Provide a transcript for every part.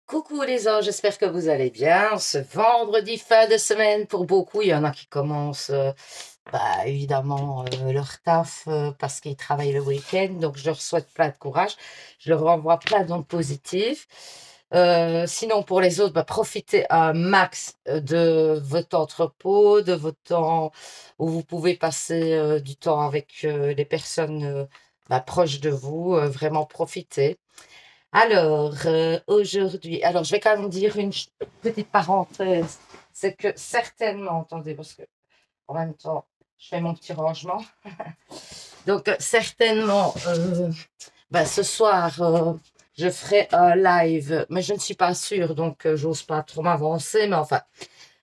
Coucou les anges, j'espère que vous allez bien. Ce vendredi fin de semaine, pour beaucoup, il y en a qui commencent évidemment leur taf parce qu'ils travaillent le week-end. Donc je leur souhaite plein de courage. Je leur envoie plein d'ondes positives. Sinon, pour les autres, profitez un max de votre entrepôt, de votre temps où vous pouvez passer du temps avec les personnes proches de vous. Vraiment profitez. Alors, aujourd'hui, alors je vais quand même dire une petite parenthèse. C'est que certainement, attendez, parce que en même temps, je fais mon petit rangement. Donc, certainement, ce soir, je ferai un live, mais je ne suis pas sûre, donc j'ose pas trop m'avancer. Mais enfin,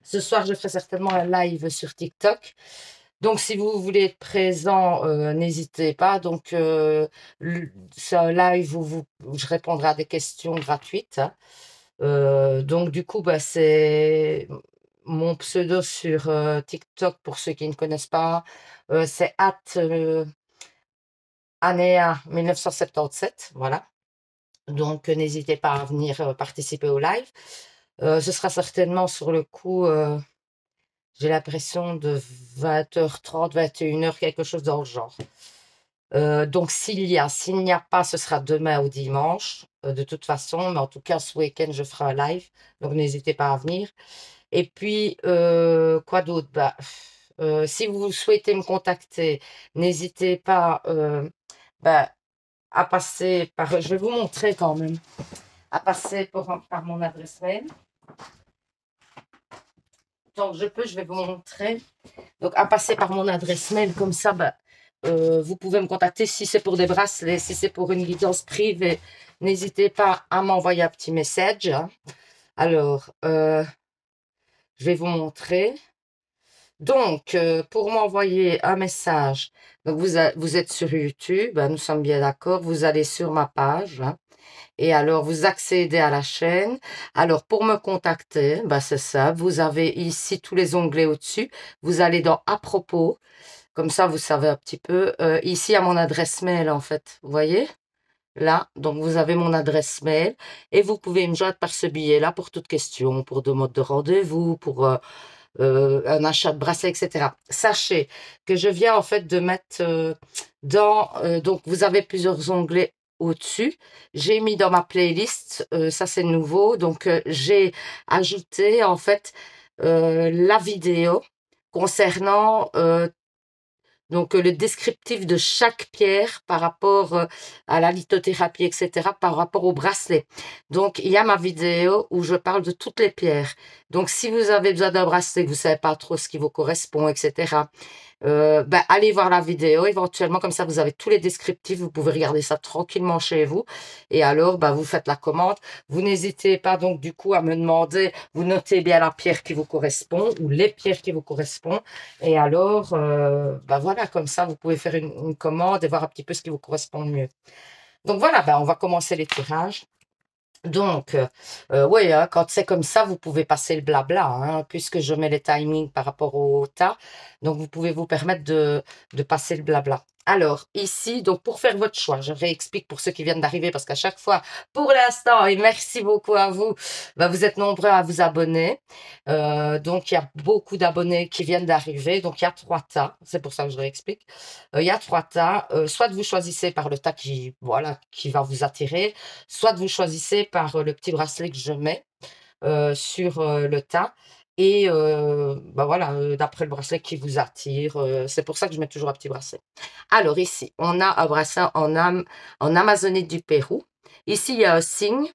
ce soir, je ferai certainement un live sur TikTok. Donc, si vous voulez être présent, n'hésitez pas. Donc, c'est un live où je répondrai à des questions gratuites, hein. Donc, du coup, c'est mon pseudo sur TikTok pour ceux qui ne connaissent pas. C'est Anea 1977. Voilà. Donc, n'hésitez pas à venir participer au live. Ce sera certainement sur le coup. J'ai l'impression de 20h30, 21h, quelque chose dans le genre. Donc s'il n'y a pas, ce sera demain ou dimanche, de toute façon, mais en tout cas, ce week-end, je ferai un live, donc n'hésitez pas à venir. Et puis, quoi d'autre? Si vous souhaitez me contacter, n'hésitez pas bah, à passer par, je vais vous montrer quand même, à passer par mon adresse mail. Tant que je peux, je vais vous montrer. Donc, à passer par mon adresse mail, comme ça, vous pouvez me contacter si c'est pour des bracelets, si c'est pour une guidance privée. N'hésitez pas à m'envoyer un petit message, hein. Alors, je vais vous montrer. Donc, pour m'envoyer un message, donc vous êtes sur YouTube, hein, nous sommes bien d'accord, vous allez sur ma page, hein, et alors vous accédez à la chaîne. Alors, pour me contacter, c'est ça, vous avez ici tous les onglets au-dessus, vous allez dans à propos. Comme ça, vous savez un petit peu. Ici, à mon adresse mail, en fait. Vous voyez? Là, donc vous avez mon adresse mail et vous pouvez me joindre par ce billet-là pour toute question, pour demande de rendez-vous, pour un achat de bracelet, etc. Sachez que je viens en fait de mettre donc vous avez plusieurs onglets au-dessus. J'ai mis dans ma playlist, ça c'est nouveau, donc j'ai ajouté en fait la vidéo concernant donc, le descriptif de chaque pierre par rapport à la lithothérapie, etc., par rapport au bracelet. Donc, il y a ma vidéo où je parle de toutes les pierres. Donc, si vous avez besoin d'un bracelet, que vous savez pas trop ce qui vous correspond, etc., allez voir la vidéo. Éventuellement, comme ça, vous avez tous les descriptifs. Vous pouvez regarder ça tranquillement chez vous. Et alors, vous faites la commande. Vous n'hésitez pas donc du coup à me demander, vous notez bien la pierre qui vous correspond ou les pierres qui vous correspondent. Et alors, voilà, comme ça, vous pouvez faire une commande et voir un petit peu ce qui vous correspond le mieux. Donc voilà, on va commencer les tirages. Donc, oui, hein, quand c'est comme ça, vous pouvez passer le blabla, hein, puisque je mets les timings par rapport au tas. Donc, vous pouvez vous permettre de passer le blabla. Alors, ici, donc pour faire votre choix, je réexplique pour ceux qui viennent d'arriver, parce qu'à chaque fois, pour l'instant, et merci beaucoup à vous, vous êtes nombreux à vous abonner. Donc, il y a beaucoup d'abonnés qui viennent d'arriver. Donc, il y a 3 tas, c'est pour ça que je réexplique. Il y a 3 tas. Soit vous choisissez par le tas qui va vous attirer, soit vous choisissez par le petit bracelet que je mets sur le tas. Et voilà, d'après le bracelet qui vous attire. C'est pour ça que je mets toujours un petit bracelet. Alors ici, on a un bracelet en Amazonite du Pérou. Ici, il y a un signe.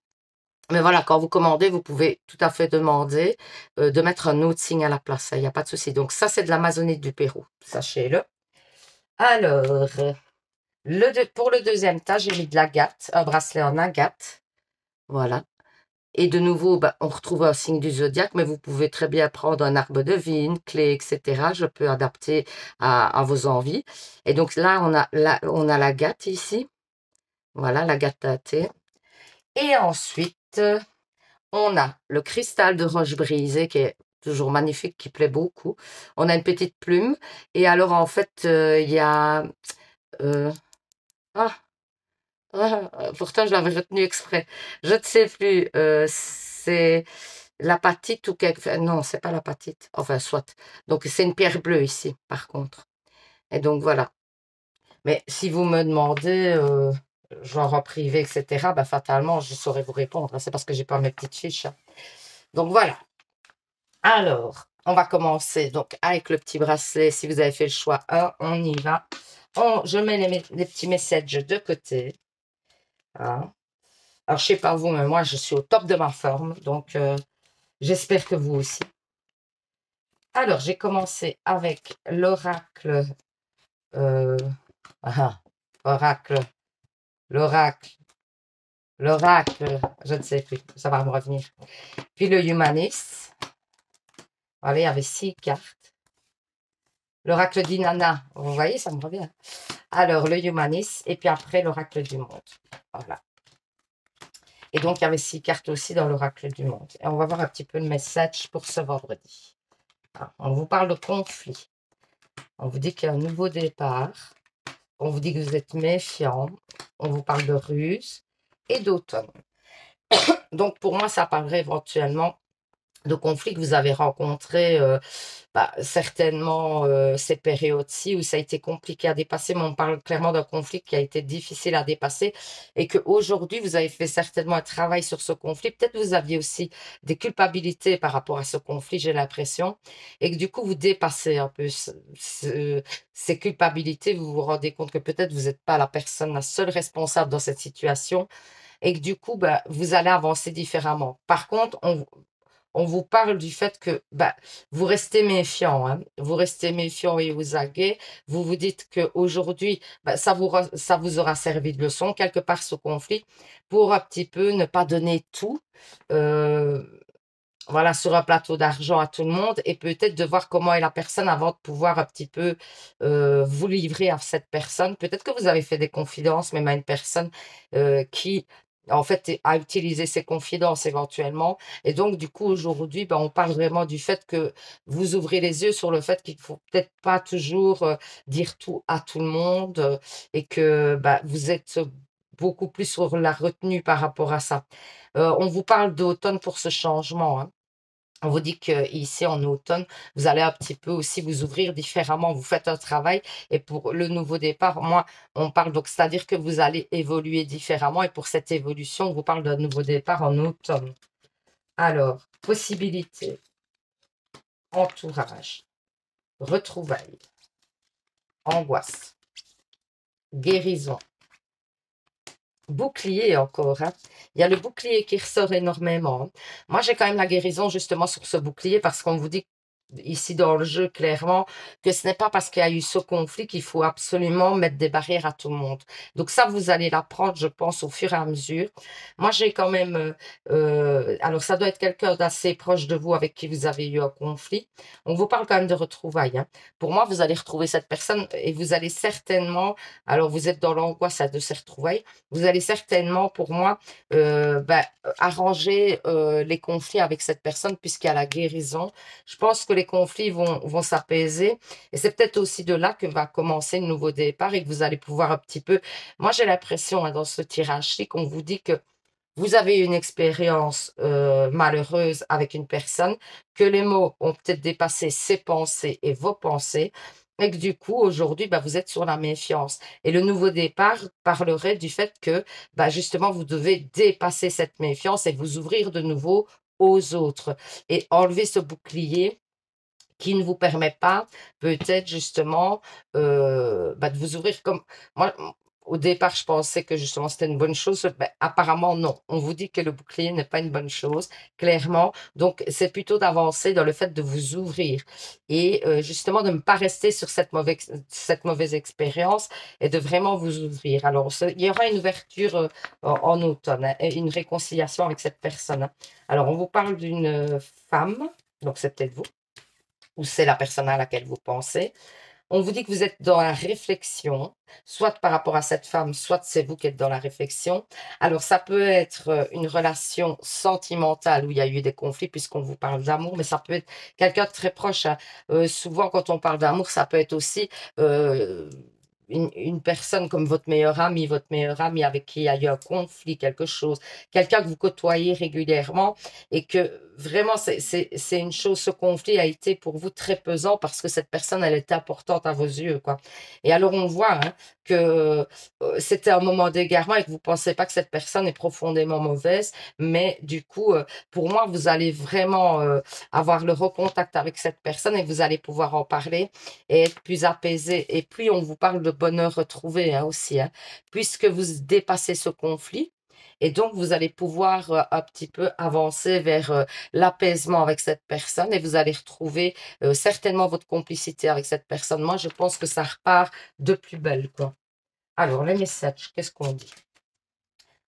Mais voilà, quand vous commandez, vous pouvez tout à fait demander de mettre un autre signe à la place. Il n'y a pas de souci. Donc ça, c'est de l'Amazonite du Pérou. Sachez-le. Alors, pour le deuxième tas, j'ai mis de l'agate, un bracelet en agate. Voilà. Et de nouveau, on retrouve un signe du zodiaque, mais vous pouvez très bien prendre un arbre de vie, une clé, etc. Je peux adapter à vos envies. Et donc là, on a l'agate ici. Voilà, l'agate teintée. Et ensuite, on a le cristal de roche brisée qui est toujours magnifique, qui plaît beaucoup. On a une petite plume. Et alors, en fait, il y a... ah, Pourtant, je l'avais retenu exprès. Je ne sais plus. C'est l'apatite ou quelque... Non, c'est pas l'apatite. Enfin, soit. Donc, c'est une pierre bleue ici, par contre. Et donc, voilà. Mais si vous me demandez, genre en privé, etc., bah, fatalement, je saurais vous répondre, hein. C'est parce que j'ai pas mes petites fiches, hein. Donc, voilà. Alors, on va commencer donc avec le petit bracelet. Si vous avez fait le choix 1, on y va. Je mets les petits messages de côté. Hein. Alors, je sais pas vous, mais moi, je suis au top de ma forme. Donc, j'espère que vous aussi. Alors, j'ai commencé avec l'oracle. euh, ah, oracle. L'oracle. L'oracle. Je ne sais plus. Ça va me revenir. Puis le humaniste. Voilà, il y avait 6 cartes. L'oracle d'Inanna. Vous voyez, ça me revient. Alors, le humaniste. Et puis après, l'oracle du monde. Voilà. Et donc, il y avait 6 cartes aussi dans l'oracle du monde. Et on va voir un petit peu le message pour ce vendredi. On vous parle de conflit. On vous dit qu'il y a un nouveau départ. On vous dit que vous êtes méfiant. On vous parle de ruse et d'automne. Donc, pour moi, ça parlerait éventuellement de conflits que vous avez rencontrés, certainement ces périodes-ci où ça a été compliqué à dépasser, mais on parle clairement d'un conflit qui a été difficile à dépasser et qu'aujourd'hui, vous avez fait certainement un travail sur ce conflit. Peut-être vous aviez aussi des culpabilités par rapport à ce conflit, j'ai l'impression, et que du coup, vous dépassez un peu ces culpabilités, vous vous rendez compte que peut-être vous n'êtes pas la seule responsable dans cette situation et que du coup, vous allez avancer différemment. Par contre, on vous parle du fait que vous restez méfiant, hein. Vous restez méfiant et aux aguets. Vous vous dites qu'aujourd'hui, ça vous aura servi de leçon, quelque part, ce conflit, pour un petit peu ne pas donner tout. euh, voilà, sur un plateau d'argent à tout le monde et peut-être de voir comment est la personne avant de pouvoir un petit peu vous livrer à cette personne. Peut-être que vous avez fait des confidences même à une personne qui, en fait, a utilisé ses confidences éventuellement. Et donc, du coup, aujourd'hui, on parle vraiment du fait que vous ouvrez les yeux sur le fait qu'il ne faut peut-être pas toujours dire tout à tout le monde et que vous êtes beaucoup plus sur la retenue par rapport à ça. On vous parle d'automne pour ce changement, hein. On vous dit qu'ici, en automne, vous allez un petit peu aussi vous ouvrir différemment. Vous faites un travail et pour le nouveau départ, moi, on parle donc, c'est-à-dire que vous allez évoluer différemment et pour cette évolution, on vous parle d'un nouveau départ en automne. Alors, possibilité, entourage, retrouvailles, angoisse, guérison, bouclier encore, hein. Il y a le bouclier qui ressort énormément. Moi, j'ai quand même la guérison justement sur ce bouclier parce qu'on vous dit ici dans le jeu clairement que ce n'est pas parce qu'il y a eu ce conflit qu'il faut absolument mettre des barrières à tout le monde. Donc ça, vous allez l'apprendre, je pense, au fur et à mesure. Moi, j'ai quand même... alors, ça doit être quelqu'un d'assez proche de vous avec qui vous avez eu un conflit. On vous parle quand même de retrouvailles, hein. Pour moi, vous allez retrouver cette personne et vous allez certainement... Alors, vous êtes dans l'angoisse de ces retrouvailles. Vous allez certainement, pour moi, arranger les conflits avec cette personne puisqu'il y a la guérison. Je pense que les conflits vont s'apaiser et c'est peut-être aussi de là que va commencer le nouveau départ et que vous allez pouvoir un petit peu... Moi, j'ai l'impression, hein, dans ce tirage-ci qu'on vous dit que vous avez une expérience malheureuse avec une personne, que les mots ont peut-être dépassé ses pensées et vos pensées, et que du coup, aujourd'hui, vous êtes sur la méfiance. Et le nouveau départ parlerait du fait que, justement, vous devez dépasser cette méfiance et vous ouvrir de nouveau aux autres et enlever ce bouclier qui ne vous permet pas peut-être justement de vous ouvrir comme moi. Au départ, je pensais que justement c'était une bonne chose. Apparemment, non. On vous dit que le bouclier n'est pas une bonne chose, clairement. Donc, c'est plutôt d'avancer dans le fait de vous ouvrir et justement de ne pas rester sur cette mauvaise expérience et de vraiment vous ouvrir. Alors, il y aura une ouverture en automne, hein, et une réconciliation avec cette personne, hein. Alors, on vous parle d'une femme, donc c'est peut-être vous ou c'est la personne à laquelle vous pensez. On vous dit que vous êtes dans la réflexion, soit par rapport à cette femme, soit c'est vous qui êtes dans la réflexion. Alors, ça peut être une relation sentimentale où il y a eu des conflits puisqu'on vous parle d'amour, mais ça peut être quelqu'un de très proche, hein. Souvent, quand on parle d'amour, ça peut être aussi une personne comme votre meilleur ami avec qui il y a eu un conflit, quelque chose, quelqu'un que vous côtoyez régulièrement et que vraiment c'est une chose, ce conflit a été pour vous très pesant parce que cette personne, elle est importante à vos yeux, quoi. Et alors on voit hein, que c'était un moment d'égarement et que vous pensez pas que cette personne est profondément mauvaise, mais du coup, pour moi, vous allez vraiment avoir le recontact avec cette personne et vous allez pouvoir en parler et être plus apaisé. Et puis, on vous parle de bonheur retrouvé hein, aussi, hein, puisque vous dépassez ce conflit. Et donc, vous allez pouvoir un petit peu avancer vers l'apaisement avec cette personne et vous allez retrouver certainement votre complicité avec cette personne. Moi, je pense que ça repart de plus belle, quoi. Alors, les messages, qu'est-ce qu'on dit?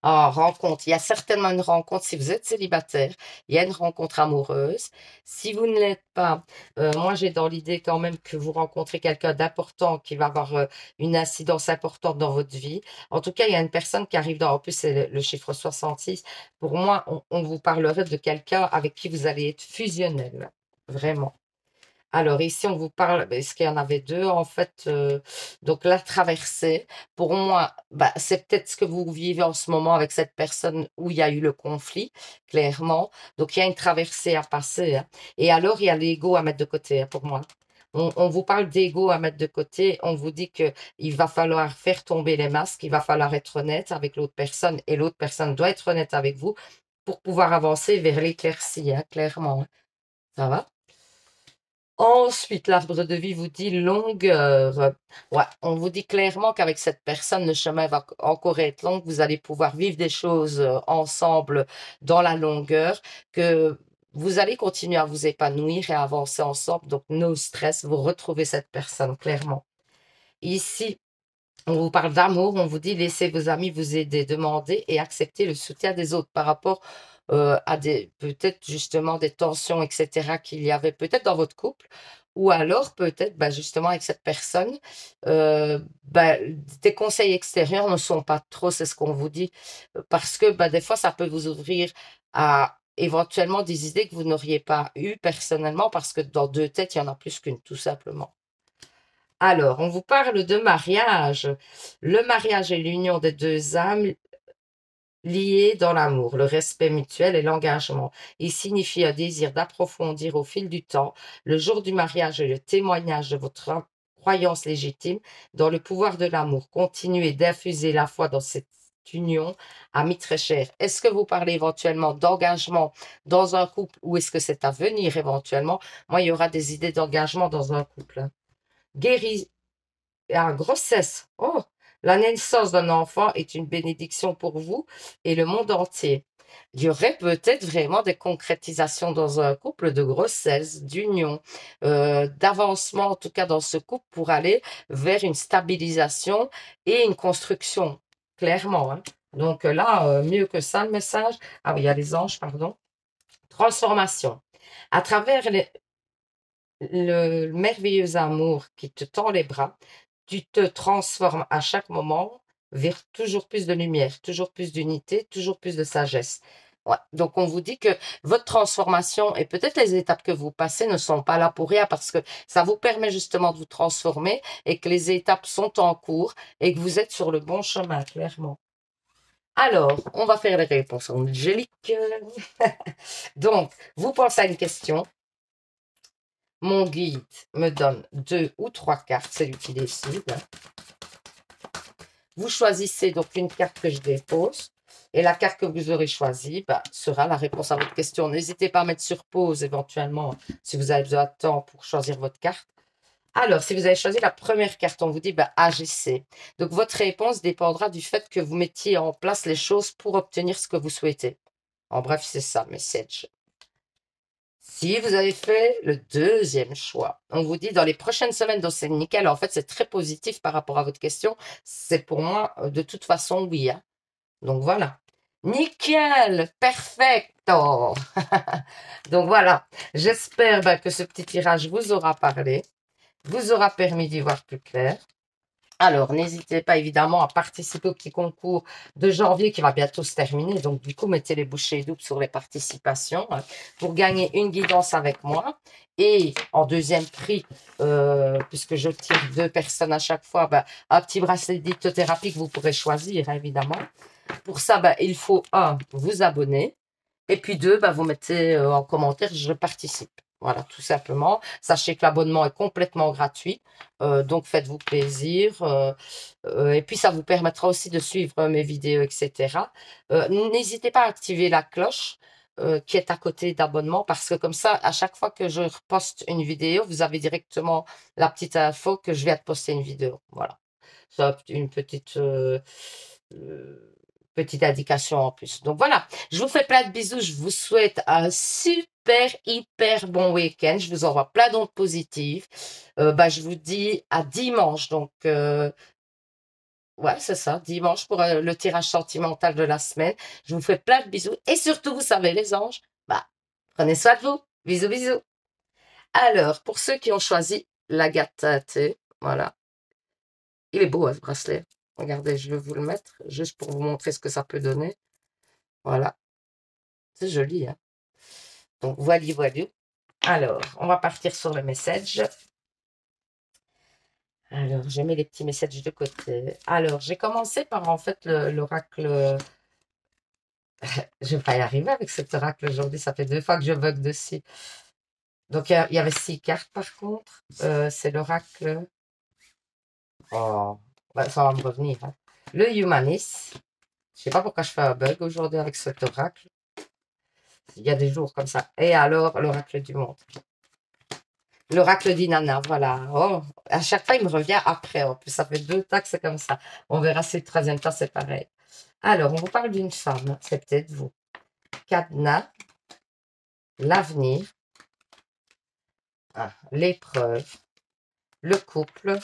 Ah, rencontre. Il y a certainement une rencontre. Si vous êtes célibataire, il y a une rencontre amoureuse. Si vous ne l'êtes pas, moi j'ai dans l'idée quand même que vous rencontrez quelqu'un d'important qui va avoir une incidence importante dans votre vie. En tout cas, il y a une personne qui arrive dans, en plus c'est le chiffre 66. Pour moi, on vous parlerait de quelqu'un avec qui vous allez être fusionnel. Vraiment. Alors ici, on vous parle, est-ce qu'il y en avait deux en fait? Donc la traversée, pour moi, bah, c'est peut-être ce que vous vivez en ce moment avec cette personne où il y a eu le conflit, clairement. Donc il y a une traversée à passer. Hein. Et alors, il y a l'ego à mettre de côté, hein, pour moi. On vous parle d'ego à mettre de côté. On vous dit que il va falloir faire tomber les masques, il va falloir être honnête avec l'autre personne et l'autre personne doit être honnête avec vous pour pouvoir avancer vers l'éclaircie, hein, clairement. Hein. Ça va? Ensuite, l'arbre de vie vous dit longueur. Ouais, on vous dit clairement qu'avec cette personne, le chemin va encore être long, que vous allez pouvoir vivre des choses ensemble dans la longueur, que vous allez continuer à vous épanouir et à avancer ensemble. Donc, no stress, vous retrouvez cette personne clairement. Ici, on vous parle d'amour, on vous dit laissez vos amis vous aider, demandez et acceptez le soutien des autres par rapport à des peut-être justement des tensions, etc. qu'il y avait peut-être dans votre couple, ou alors peut-être bah, justement avec cette personne, bah, des conseils extérieurs ne sont pas trop, c'est ce qu'on vous dit, parce que bah, des fois ça peut vous ouvrir à éventuellement des idées que vous n'auriez pas eues personnellement, parce que dans deux têtes, il y en a plus qu'une, tout simplement. Alors, on vous parle de mariage. Le mariage est l'union des deux âmes liées dans l'amour, le respect mutuel et l'engagement. Il signifie un désir d'approfondir au fil du temps. Le jour du mariage est le témoignage de votre croyance légitime dans le pouvoir de l'amour. Continuez d'infuser la foi dans cette union, amis très chers. Est-ce que vous parlez éventuellement d'engagement dans un couple ou est-ce que c'est à venir éventuellement? Moi, il y aura des idées d'engagement dans un couple. Hein. Guéri la grossesse. Oh, la naissance d'un enfant est une bénédiction pour vous et le monde entier. Il y aurait peut-être vraiment des concrétisations dans un couple de grossesse, d'union, d'avancement en tout cas dans ce couple pour aller vers une stabilisation et une construction, clairement. Hein. Donc là, mieux que ça, le message. Ah oui, il y a les anges, pardon. Transformation. À travers le merveilleux amour qui te tend les bras, tu te transformes à chaque moment vers toujours plus de lumière, toujours plus d'unité, toujours plus de sagesse. Ouais. Donc, on vous dit que votre transformation et peut-être les étapes que vous passez ne sont pas là pour rien parce que ça vous permet justement de vous transformer et que les étapes sont en cours et que vous êtes sur le bon chemin, clairement. Alors, on va faire les réponses angéliques. Donc, vous pensez à une question. Mon guide me donne 2 ou 3 cartes, c'est lui qui décide. Vous choisissez donc une carte que je dépose et la carte que vous aurez choisie sera la réponse à votre question. N'hésitez pas à mettre sur pause éventuellement si vous avez besoin de temps pour choisir votre carte. Alors, si vous avez choisi la première carte, on vous dit agissez. Donc, votre réponse dépendra du fait que vous mettiez en place les choses pour obtenir ce que vous souhaitez. En bref, c'est ça, message. Si vous avez fait le deuxième choix, on vous dit dans les prochaines semaines, donc c'est nickel. En fait, c'est très positif par rapport à votre question. C'est pour moi, de toute façon, oui. Hein. Donc voilà. Nickel, perfecto. Donc voilà. J'espère que ce petit tirage vous aura parlé, vous aura permis d'y voir plus clair. Alors, n'hésitez pas évidemment à participer au petit concours de janvier qui va bientôt se terminer. Donc, du coup, mettez les bouchées doubles sur les participations pour gagner une guidance avec moi. Et en deuxième prix, puisque je tire 2 personnes à chaque fois, un petit bracelet d'hypnothérapie que vous pourrez choisir, hein, évidemment. Pour ça, il faut, vous abonner. Et puis 2, vous mettez en commentaire, je participe. Voilà, tout simplement. Sachez que l'abonnement est complètement gratuit. Donc, faites-vous plaisir. Et puis, ça vous permettra aussi de suivre mes vidéos, etc. N'hésitez pas à activer la cloche qui est à côté d'abonnement parce que comme ça, à chaque fois que je poste une vidéo, vous avez directement la petite info que je viens de poster une vidéo. Voilà. Ça, une euh, petite indication en plus. Donc voilà, je vous fais plein de bisous. Je vous souhaite un super, hyper bon week-end. Je vous envoie plein d'ondes positives. Je vous dis à dimanche. Donc, ouais, c'est ça, dimanche pour le tirage sentimental de la semaine. Je vous fais plein de bisous. Et surtout, vous savez, les anges, prenez soin de vous. Bisous, bisous. Alors, pour ceux qui ont choisi la thé, voilà. Il est beau, hein, ce bracelet. Regardez, je vais vous le mettre juste pour vous montrer ce que ça peut donner. Voilà. C'est joli, hein. Donc, voilà, voilà. Alors, on va partir sur le message. Alors, je mets les petits messages de côté. Alors, j'ai commencé par, en fait, l'oracle. Je vais pas y arriver avec cet oracle aujourd'hui. Ça fait 2 fois que je bug dessus. Donc, il y avait 6 cartes, par contre. C'est l'oracle. Oh, ça va me revenir, hein. Le Humanis. Je sais pas pourquoi je fais un bug aujourd'hui avec cet oracle. Il y a des jours comme ça. Et alors, l'oracle du monde. L'oracle d'Inanna, voilà. Oh, à chaque fois, il me revient après. En plus, ça fait 2 taxes comme ça. On verra si le troisième temps, c'est pareil. Alors, on vous parle d'une femme. C'est peut-être vous. Cadenas, l'avenir, l'épreuve, le couple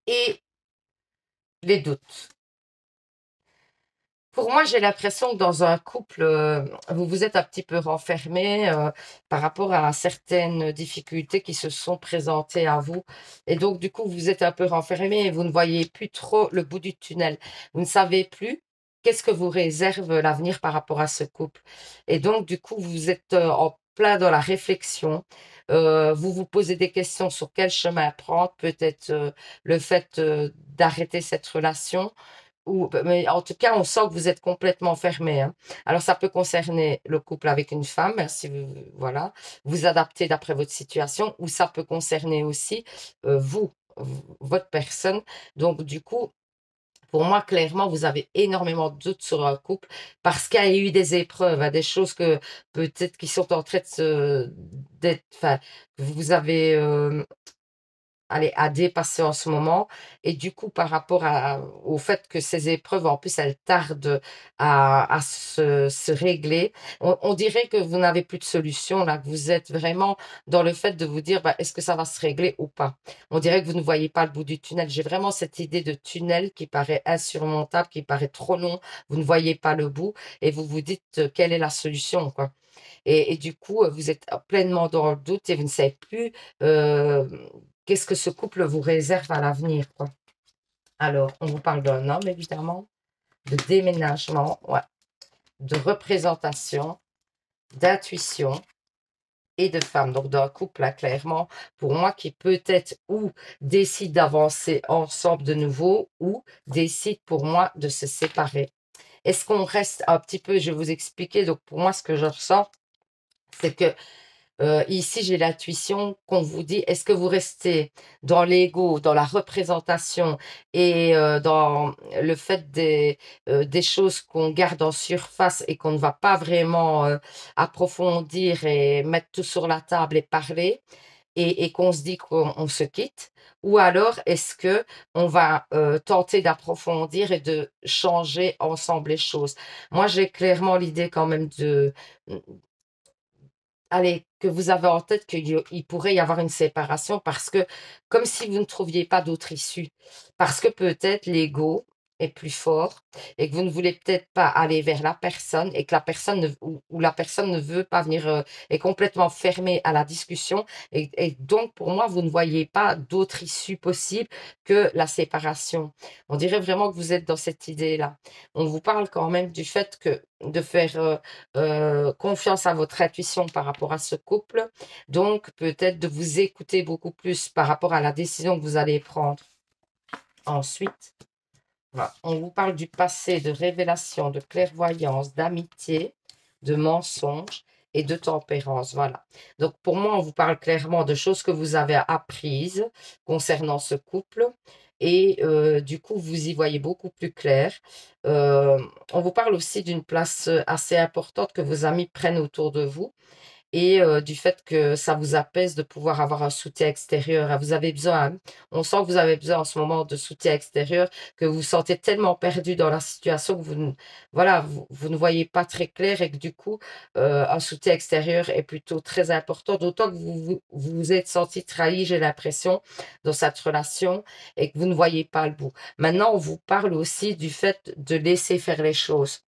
et les doutes. Pour moi, j'ai l'impression que dans un couple, vous vous êtes un petit peu renfermé par rapport à certaines difficultés qui se sont présentées à vous. Et donc, du coup, vous êtes un peu renfermé et vous ne voyez plus trop le bout du tunnel. Vous ne savez plus qu'est-ce que vous réserve l'avenir par rapport à ce couple. Et donc, du coup, vous êtes en plein dans la réflexion. Vous vous posez des questions sur quel chemin prendre, peut-être le fait d'arrêter cette relation mais en tout cas, on sent que vous êtes complètement fermé, hein. Alors, ça peut concerner le couple avec une femme, hein, si vous, voilà, vous adaptez d'après votre situation, ou ça peut concerner aussi vous, votre personne. Donc, du coup, pour moi, clairement, vous avez énormément de doutes sur un couple parce qu'il y a eu des épreuves, hein, des choses que peut-être qui sont en train enfin, que vous avez à dépasser en ce moment. Et du coup, par rapport au fait que ces épreuves, en plus, elles tardent à se régler, on dirait que vous n'avez plus de solution, là, que vous êtes vraiment dans le fait de vous dire, est-ce que ça va se régler ou pas? On dirait que vous ne voyez pas le bout du tunnel. J'ai vraiment cette idée de tunnel qui paraît insurmontable, qui paraît trop long. Vous ne voyez pas le bout et vous vous dites, quelle est la solution, quoi. Et du coup, vous êtes pleinement dans le doute et vous ne savez plus qu'est-ce que ce couple vous réserve à l'avenir, quoi. Alors, on vous parle d'un homme, évidemment, de déménagement, ouais, de représentation, d'intuition et de femme. Donc, d'un couple, là, clairement, pour moi, qui peut-être ou décide d'avancer ensemble de nouveau ou décide pour moi de se séparer. Est-ce qu'on reste un petit peu, je vais vous expliquer, donc pour moi, ce que je ressens, c'est que ici, j'ai l'intuition qu'on vous dit, est-ce que vous restez dans l'ego, dans la représentation et dans le fait des choses qu'on garde en surface et qu'on ne va pas vraiment approfondir et mettre tout sur la table et parler et qu'on se dit qu'on se quitte? Ou alors est-ce que on va tenter d'approfondir et de changer ensemble les choses? Moi, j'ai clairement l'idée quand même de allez, que vous avez en tête qu'il pourrait y avoir une séparation parce que, comme si vous ne trouviez pas d'autre issue. Parce que peut-être l'ego est plus fort et que vous ne voulez peut-être pas aller vers la personne et que la personne ou la personne ne veut pas venir, est complètement fermée à la discussion et donc pour moi, vous ne voyez pas d'autre issue possible que la séparation. On dirait vraiment que vous êtes dans cette idée-là. On vous parle quand même du fait que de faire confiance à votre intuition par rapport à ce couple, donc peut-être de vous écouter beaucoup plus par rapport à la décision que vous allez prendre. Ensuite, voilà, on vous parle du passé, de révélation, de clairvoyance, d'amitié, de mensonge et de tempérance. Voilà. Donc, pour moi, on vous parle clairement de choses que vous avez apprises concernant ce couple. Et du coup, vous y voyez beaucoup plus clair. On vous parle aussi d'une place assez importante que vos amis prennent autour de vous et du fait que ça vous apaise de pouvoir avoir un soutien extérieur. Vous avez besoin, hein. On sent que vous avez besoin en ce moment de soutien extérieur, que vous vous sentez tellement perdu dans la situation que voilà, vous ne voyez pas très clair et que du coup, un soutien extérieur est plutôt très important, d'autant que vous vous êtes senti trahi, j'ai l'impression, dans cette relation et que vous ne voyez pas le bout. Maintenant, on vous parle aussi du fait de laisser faire les choses,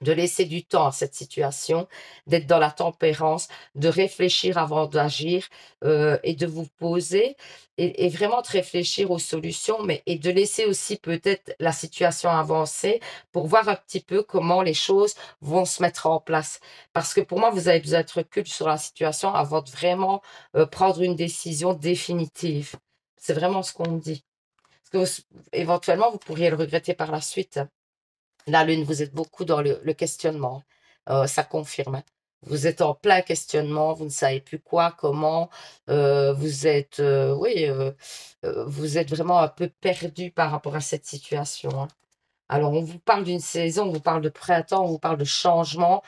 de laisser du temps à cette situation, d'être dans la tempérance, de réfléchir avant d'agir et de vous poser et vraiment de réfléchir aux solutions, mais et de laisser aussi peut-être la situation avancer pour voir un petit peu comment les choses vont se mettre en place. Parce que pour moi, vous avez besoin de recul sur la situation avant de vraiment prendre une décision définitive. C'est vraiment ce qu'on me dit. Parce que éventuellement, vous pourriez le regretter par la suite. La lune, vous êtes beaucoup dans le questionnement. Ça confirme, hein. Vous êtes en plein questionnement, vous ne savez plus quoi, comment. Vous êtes, oui, vous êtes vraiment un peu perdu par rapport à cette situation, hein. Alors, on vous parle d'une saison, on vous parle de printemps, on vous parle de changement.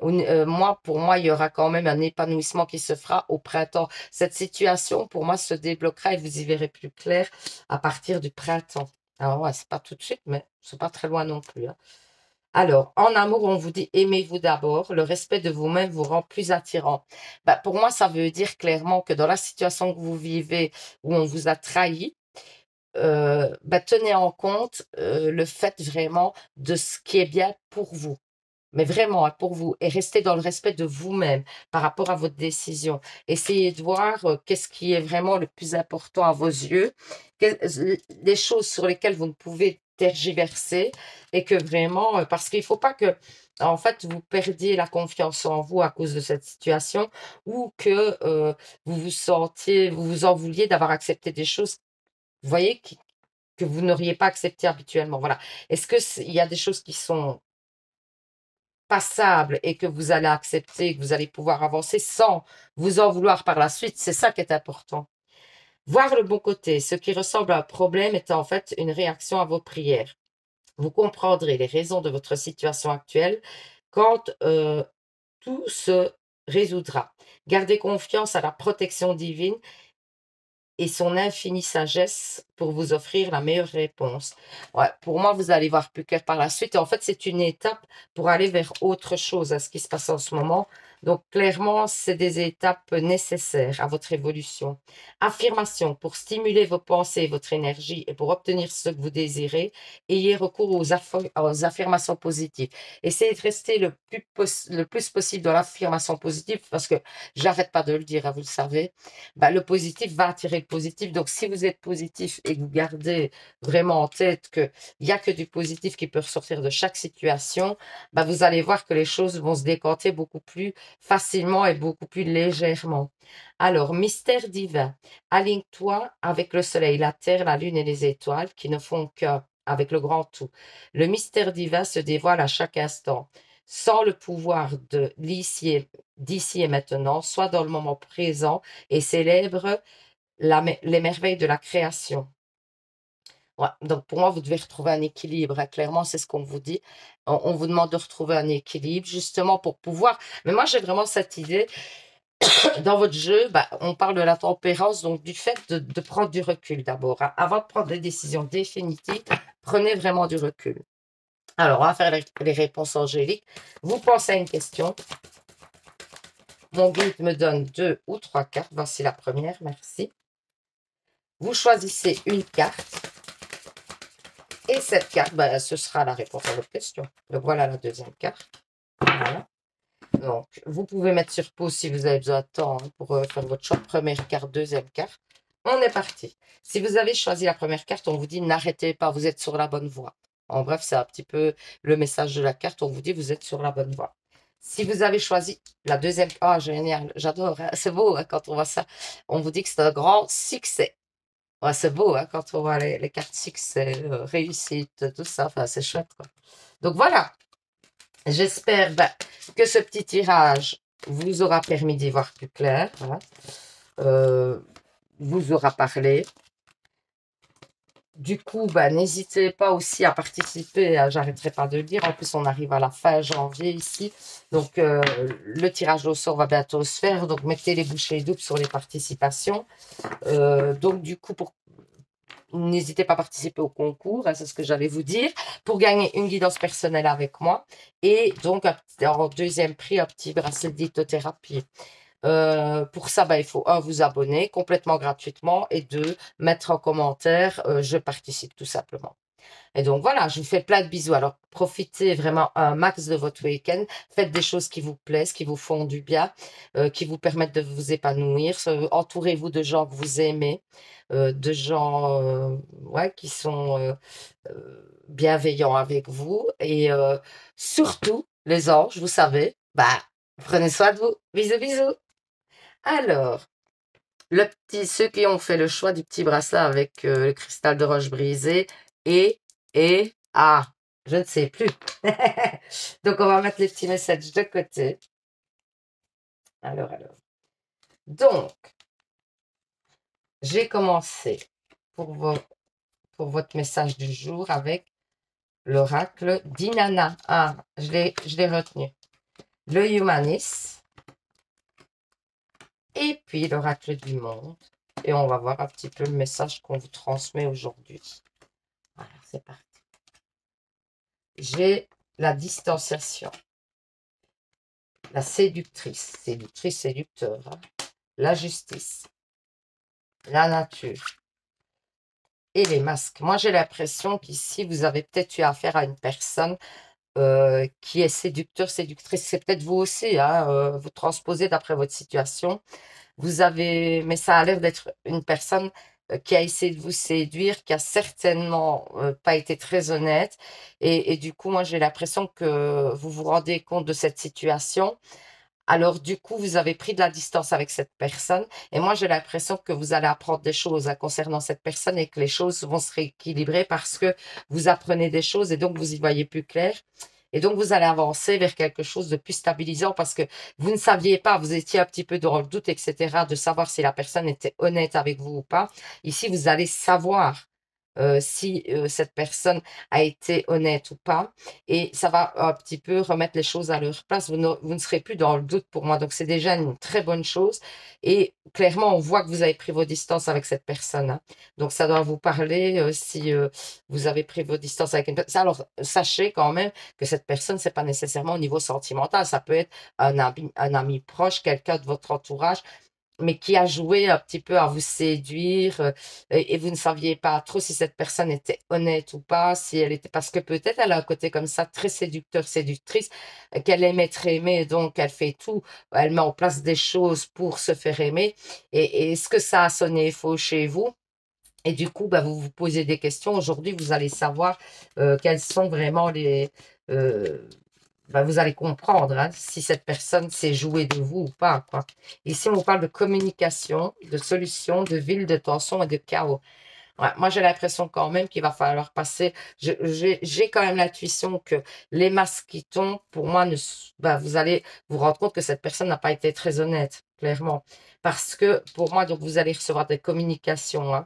Moi, pour moi, il y aura quand même un épanouissement qui se fera au printemps. Cette situation, pour moi, se débloquera et vous y verrez plus clair à partir du printemps. Alors, ouais, c'est pas tout de suite, mais c'est pas très loin non plus, hein. Alors, en amour, on vous dit aimez-vous d'abord. Le respect de vous-même vous rend plus attirant. Bah, pour moi, ça veut dire clairement que dans la situation que vous vivez où on vous a trahi, bah, tenez en compte le fait vraiment de ce qui est bien pour vous. Mais vraiment, hein, pour vous. Et restez dans le respect de vous-même par rapport à votre décision. Essayez de voir qu'est-ce qui est vraiment le plus important à vos yeux, les choses sur lesquelles vous ne pouvez tergiverser et que vraiment, parce qu'il ne faut pas que, en fait, vous perdiez la confiance en vous à cause de cette situation ou que vous vous sentiez, vous vous en vouliez d'avoir accepté des choses, vous voyez, que vous n'auriez pas acceptées habituellement. Voilà. Est-ce qu'il y a des choses qui sont passable et que vous allez accepter, que vous allez pouvoir avancer sans vous en vouloir par la suite, c'est ça qui est important. Voir le bon côté, ce qui ressemble à un problème est en fait une réaction à vos prières. Vous comprendrez les raisons de votre situation actuelle quand tout se résoudra. Gardez confiance à la protection divine et son infinie sagesse pour vous offrir la meilleure réponse. Ouais, pour moi, vous allez voir plus clair par la suite. Et en fait, c'est une étape pour aller vers autre chose à ce qui se passe en ce moment. Donc, clairement, c'est des étapes nécessaires à votre évolution. Affirmation, pour stimuler vos pensées et votre énergie et pour obtenir ce que vous désirez, ayez recours aux affirmations positives. Essayez de rester le plus possible dans l'affirmation positive parce que j'arrête pas de le dire, hein, vous le savez. Bah, le positif va attirer le positif. Donc, si vous êtes positif et que vous gardez vraiment en tête qu'il n'y a que du positif qui peut ressortir de chaque situation, bah, vous allez voir que les choses vont se décanter beaucoup plus facilement et beaucoup plus légèrement. Alors, mystère divin, aligne-toi avec le soleil, la terre, la lune et les étoiles qui ne font qu'un avec le grand tout. Le mystère divin se dévoile à chaque instant. Sans le pouvoir d'ici et maintenant, soit dans le moment présent et célèbre les merveilles de la création. Ouais, donc pour moi, vous devez retrouver un équilibre, hein. Clairement, c'est ce qu'on vous dit. On vous demande de retrouver un équilibre, justement, pour pouvoir... Mais moi, j'ai vraiment cette idée. Dans votre jeu, bah, on parle de la tempérance, donc du fait de prendre du recul d'abord, hein. Avant de prendre des décisions définitives, prenez vraiment du recul. Alors, on va faire les réponses angéliques. Vous pensez à une question. Mon guide me donne 2 ou 3 cartes. Voici la première, merci. Vous choisissez une carte Et cette carte, ben, ce sera la réponse à votre question. Donc, voilà la deuxième carte. Voilà. Donc, vous pouvez mettre sur pause si vous avez besoin de temps hein, pour faire votre choix. Première carte, deuxième carte. On est parti. Si vous avez choisi la première carte, on vous dit n'arrêtez pas, vous êtes sur la bonne voie. En bref, c'est un petit peu le message de la carte. On vous dit vous êtes sur la bonne voie. Si vous avez choisi la deuxième, ah génial, j'adore, hein, c'est beau hein, quand on voit ça. On vous dit que c'est un grand succès. Ouais, c'est beau hein, quand on voit les cartes succès, réussite, tout ça. Enfin, c'est chouette. Quoi. Donc voilà. J'espère ben, que ce petit tirage vous aura permis d'y voir plus clair. Voilà. Vous aura parlé. Du coup, ben, n'hésitez pas aussi à participer. Hein, j'arrêterai pas de le dire. En plus, on arrive à la fin janvier ici. Donc, le tirage au sort va bientôt se faire. Donc, mettez les bouchées doubles sur les participations. Donc, du coup, n'hésitez pas à participer au concours, hein, c'est ce que j'allais vous dire, pour gagner une guidance personnelle avec moi. Et donc, en deuxième prix, un petit bracelet de lithothérapie. Pour ça, ben, il faut, un, vous abonner complètement gratuitement et deux, mettre en commentaire, je participe tout simplement. Et donc voilà, je vous fais plein de bisous. Alors profitez vraiment un max de votre week-end. Faites des choses qui vous plaisent, qui vous font du bien, qui vous permettent de vous épanouir. Entourez-vous de gens que vous aimez, de gens ouais, qui sont bienveillants avec vous. Et surtout, les anges, vous savez, bah, prenez soin de vous. Bisous, bisous. Alors, ceux qui ont fait le choix du petit bracelet avec le cristal de roche brisé ah, je ne sais plus. Donc, on va mettre les petits messages de côté. Alors. Donc, j'ai commencé pour votre message du jour avec l'oracle d'Inanna. Ah, je l'ai retenu. Le Humanis. Et puis, l'oracle du monde. Et on va voir un petit peu le message qu'on vous transmet aujourd'hui. Voilà, c'est parti. J'ai la distanciation. La séductrice. Séductrice, séducteur. Hein. La justice. La nature. Et les masques. Moi, j'ai l'impression qu'ici, vous avez peut-être eu affaire à une personne qui est séducteur, séductrice. C'est peut-être vous aussi, hein, vous transposez d'après votre situation. Mais ça a l'air d'être une personne qui a essayé de vous séduire, qui a certainement pas été très honnête. Et du coup, moi, j'ai l'impression que vous vous rendez compte de cette situation. Alors, du coup, vous avez pris de la distance avec cette personne. Et moi, j'ai l'impression que vous allez apprendre des choses hein, concernant cette personne et que les choses vont se rééquilibrer parce que vous apprenez des choses et donc vous y voyez plus clair. Et donc, vous allez avancer vers quelque chose de plus stabilisant parce que vous ne saviez pas, vous étiez un petit peu dans le doute, etc., de savoir si la personne était honnête avec vous ou pas. Ici, vous allez savoir si cette personne a été honnête ou pas. Et ça va un petit peu remettre les choses à leur place. Vous ne serez plus dans le doute pour moi. Donc, c'est déjà une très bonne chose. Et clairement, on voit que vous avez pris vos distances avec cette personne. Hein. Donc, ça doit vous parler si vous avez pris vos distances avec une personne. Alors, sachez quand même que cette personne, c'est pas nécessairement au niveau sentimental. Ça peut être un ami proche, quelqu'un de votre entourage mais qui a joué un petit peu à vous séduire et vous ne saviez pas trop si cette personne était honnête ou pas, si elle était parce que peut-être elle a un côté comme ça très séducteur, séductrice, qu'elle aime être aimée, donc elle fait tout, elle met en place des choses pour se faire aimer. Et est-ce que ça a sonné faux chez vous? Et du coup, bah, vous vous posez des questions. Aujourd'hui, vous allez savoir quelles sont vraiment vous allez comprendre hein, si cette personne s'est jouée de vous ou pas. Quoi. Ici, on vous parle de communication, de solution, de ville, de tension et de chaos. Ouais, moi, j'ai l'impression quand même qu'il va falloir passer. J'ai quand même l'intuition que les masques qui tombent, pour moi, vous allez vous rendre compte que cette personne n'a pas été très honnête, clairement. Parce que pour moi, donc, vous allez recevoir des communications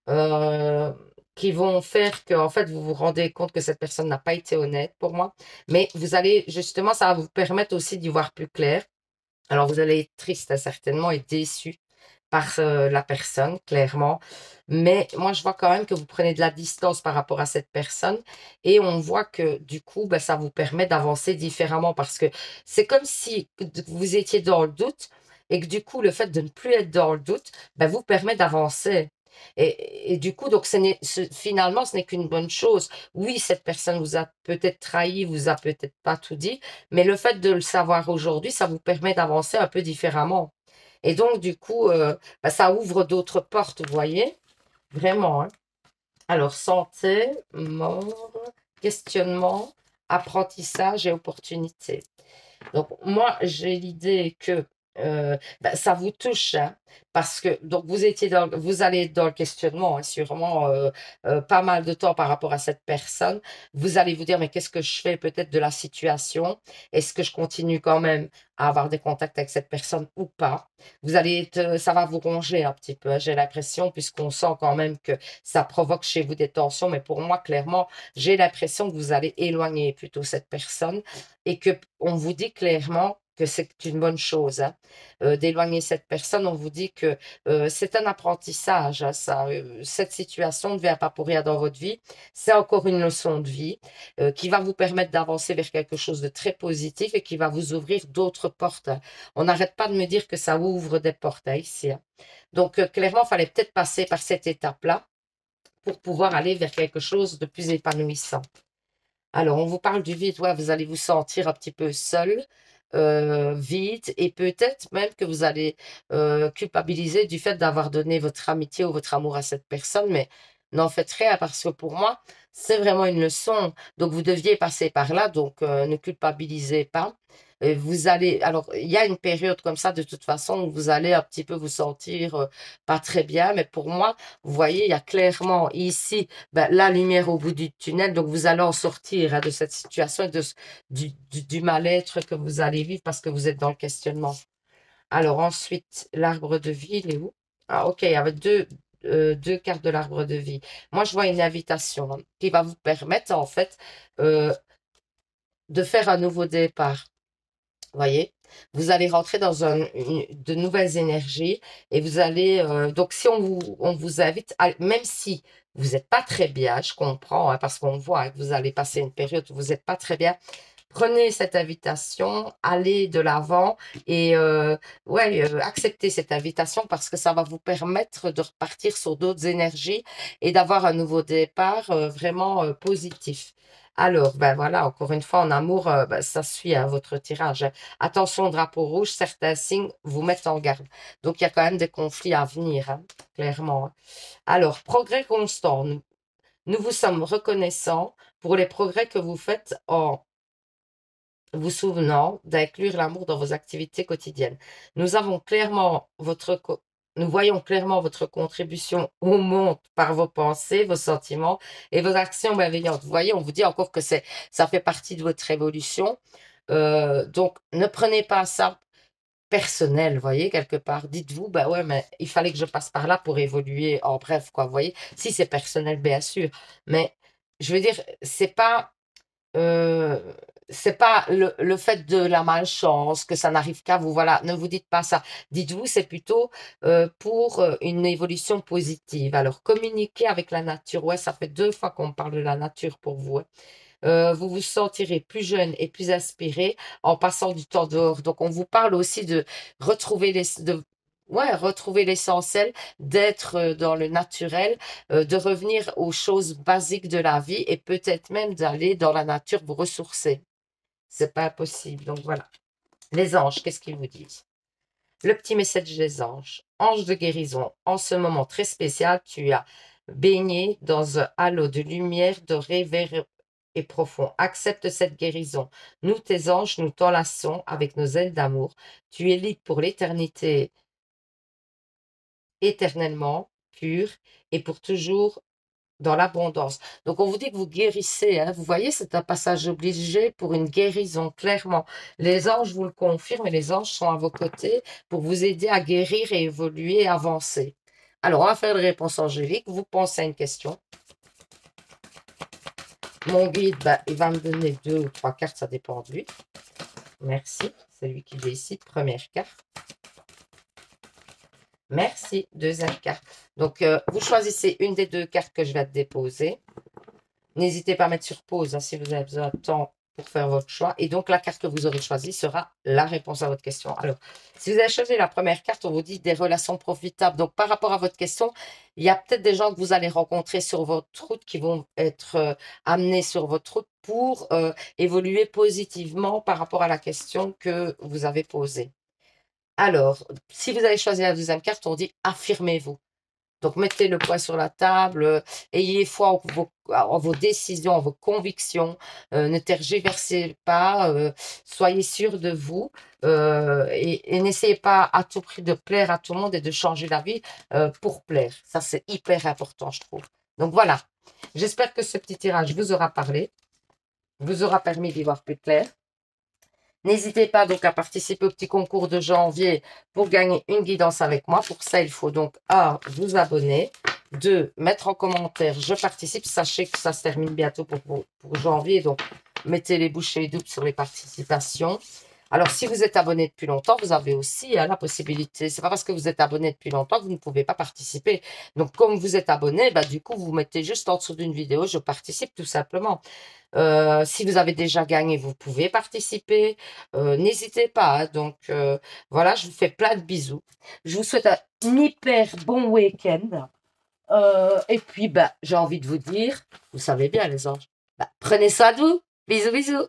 hein, qui vont faire que, en fait, vous vous rendez compte que cette personne n'a pas été honnête pour moi. Mais vous allez, justement, ça va vous permettre aussi d'y voir plus clair. Alors, vous allez être triste, hein, certainement, et déçu par la personne, clairement. Mais moi, je vois quand même que vous prenez de la distance par rapport à cette personne et on voit que du coup, ça vous permet d'avancer différemment parce que c'est comme si vous étiez dans le doute et que du coup, le fait de ne plus être dans le doute vous permet d'avancer. Et du coup, donc, finalement, ce n'est qu'une bonne chose. Oui, cette personne vous a peut-être trahi, vous a peut-être pas tout dit, mais le fait de le savoir aujourd'hui, ça vous permet d'avancer un peu différemment. Et donc, du coup, bah, ça ouvre d'autres portes, vous voyez, vraiment, hein. Alors, santé, mort, questionnement, apprentissage et opportunité. Donc, moi, j'ai l'idée que ben, ça vous touche, hein, parce que donc vous allez être dans le questionnement, hein, sûrement pas mal de temps par rapport à cette personne. Vous allez vous dire, mais qu'est-ce que je fais peut-être de la situation? Est-ce que je continue quand même à avoir des contacts avec cette personne ou pas? Vous allez ça va vous ronger un petit peu, hein, j'ai l'impression, puisqu'on sent quand même que ça provoque chez vous des tensions. Mais pour moi, clairement, j'ai l'impression que vous allez éloigner plutôt cette personne et que on vous dit clairement que c'est une bonne chose, hein, d'éloigner cette personne. On vous dit que c'est un apprentissage, hein, ça, cette situation ne vient pas pour rien dans votre vie. C'est encore une leçon de vie qui va vous permettre d'avancer vers quelque chose de très positif et qui va vous ouvrir d'autres portes, hein. On n'arrête pas de me dire que ça ouvre des portes, hein, ici, hein. Donc, clairement, il fallait peut-être passer par cette étape-là pour pouvoir aller vers quelque chose de plus épanouissant. Alors, on vous parle du vide, ouais, vous allez vous sentir un petit peu seul, vide, et peut-être même que vous allez culpabiliser du fait d'avoir donné votre amitié ou votre amour à cette personne, mais n'en faites rien parce que pour moi, c'est vraiment une leçon. Donc, vous deviez passer par là, donc ne culpabilisez pas. Vous allez, alors, il y a une période comme ça, de toute façon, où vous allez un petit peu vous sentir pas très bien, mais pour moi, vous voyez, il y a clairement ici ben, la lumière au bout du tunnel. Donc, vous allez en sortir, hein, de cette situation, du mal-être que vous allez vivre parce que vous êtes dans le questionnement. Alors, ensuite, l'arbre de vie, il est où? Ah, ok, il y avait deux cartes de l'arbre de vie. Moi, je vois une invitation, hein, qui va vous permettre, en fait, euh, de faire un nouveau départ. Vous voyez, vous allez rentrer dans de nouvelles énergies et vous allez donc si on vous invite même si vous n'êtes pas très bien, je comprends, hein, parce qu'on voit, hein, que vous allez passer une période où vous n'êtes pas très bien. Prenez cette invitation, allez de l'avant et ouais, acceptez cette invitation parce que ça va vous permettre de repartir sur d'autres énergies et d'avoir un nouveau départ vraiment positif. Alors, ben voilà, encore une fois, en amour, ben, ça suit, hein, votre tirage, hein. Attention, drapeau rouge, certains signes vous mettent en garde. Donc, il y a quand même des conflits à venir, hein, clairement, hein. Alors, progrès constant. Nous vous sommes reconnaissants pour les progrès que vous faites en vous souvenant d'inclure l'amour dans vos activités quotidiennes. Nous avons clairement nous voyons clairement votre contribution au monde par vos pensées, vos sentiments et vos actions bienveillantes. Vous voyez, on vous dit encore que ça fait partie de votre évolution. Donc, ne prenez pas ça personnel, vous voyez, quelque part. Dites-vous, bah ouais, mais il fallait que je passe par là pour évoluer. En bref, quoi, vous voyez. Si c'est personnel, bien sûr. Mais je veux dire, euh, c'est pas le fait de la malchance, que ça n'arrive qu'à vous. Voilà, ne vous dites pas ça. Dites-vous, c'est plutôt pour une évolution positive. Alors, communiquer avec la nature. Ouais, ça fait 2 fois qu'on parle de la nature pour vous, hein. Vous vous sentirez plus jeune et plus inspiré en passant du temps dehors. Donc, on vous parle aussi de retrouver ouais, retrouver l'essentiel, d'être dans le naturel, de revenir aux choses basiques de la vie et peut-être même d'aller dans la nature vous ressourcer. C'est pas impossible. Donc, voilà. Les anges, qu'est-ce qu'ils vous disent? Le petit message des anges. Ange de guérison, en ce moment très spécial, tu as baigné dans un halo de lumière dorée, vert et profond. Accepte cette guérison. Nous, tes anges, nous t'enlaçons avec nos ailes d'amour. Tu es libre pour l'éternité, éternellement, pure et pour toujours dans l'abondance. Donc, on vous dit que vous guérissez, hein. Vous voyez, c'est un passage obligé pour une guérison, clairement. Les anges vous le confirment et les anges sont à vos côtés pour vous aider à guérir et évoluer et avancer. Alors, on va faire les réponses angéliques. Vous pensez à une question. Mon guide, ben, il va me donner 2 ou 3 cartes, ça dépend de lui. Merci, c'est lui qui décide. Première carte. Merci, deuxième carte. Donc, vous choisissez une des 2 cartes que je vais te déposer. N'hésitez pas à mettre sur pause, hein, si vous avez besoin de temps pour faire votre choix. Et donc, la carte que vous aurez choisie sera la réponse à votre question. Alors, si vous avez choisi la première carte, on vous dit des relations profitables. Donc, par rapport à votre question, il y a peut-être des gens que vous allez rencontrer sur votre route qui vont être amenés sur votre route pour évoluer positivement par rapport à la question que vous avez posée. Alors, si vous avez choisi la deuxième carte, on dit affirmez-vous. Donc, mettez le poing sur la table, ayez foi en vos décisions, en vos convictions, ne tergiversez pas, soyez sûr de vous et n'essayez pas à tout prix de plaire à tout le monde et de changer la vie pour plaire. Ça, c'est hyper important, je trouve. Donc, voilà. J'espère que ce petit tirage vous aura parlé, vous aura permis d'y voir plus clair. N'hésitez pas donc à participer au petit concours de janvier pour gagner une guidance avec moi. Pour ça, il faut donc A, vous abonner, 2, mettre en commentaire je participe. Sachez que ça se termine bientôt pour janvier, donc mettez les bouchées doubles sur les participations. Alors, si vous êtes abonné depuis longtemps, vous avez aussi la possibilité. C'est pas parce que vous êtes abonné depuis longtemps que vous ne pouvez pas participer. Donc, comme vous êtes abonné, du coup, vous mettez juste en dessous d'une vidéo, je participe tout simplement. Si vous avez déjà gagné, vous pouvez participer. N'hésitez pas. Hein. Donc, voilà, je vous fais plein de bisous. Je vous souhaite un hyper bon week-end. Et puis, j'ai envie de vous dire, vous savez bien les anges, prenez soin de vous. Bisous, bisous.